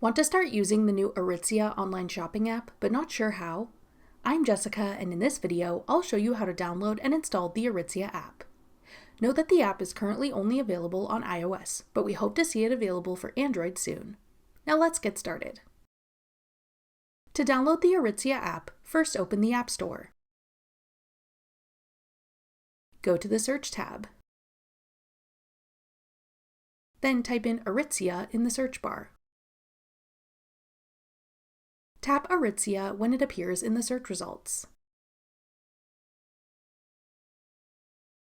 Want to start using the new Aritzia online shopping app, but not sure how? I'm Jessica, and in this video, I'll show you how to download and install the Aritzia app. Note that the app is currently only available on iOS, but we hope to see it available for Android soon. Now let's get started. To download the Aritzia app, first open the App Store. Go to the Search tab. Then type in Aritzia in the search bar. Tap Aritzia when it appears in the search results.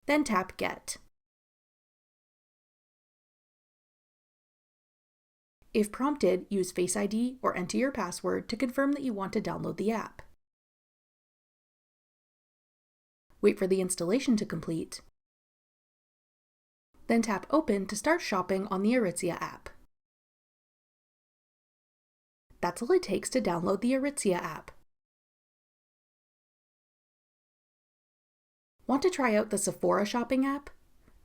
Then tap Get. If prompted, use Face ID or enter your password to confirm that you want to download the app. Wait for the installation to complete. Then tap Open to start shopping on the Aritzia app. That's all it takes to download the Aritzia app. Want to try out the Sephora shopping app?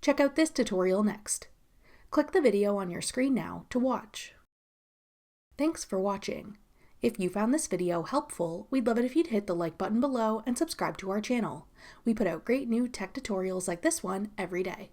Check out this tutorial next. Click the video on your screen now to watch. Thanks for watching. If you found this video helpful, we'd love it if you'd hit the like button below and subscribe to our channel. We put out great new tech tutorials like this one every day.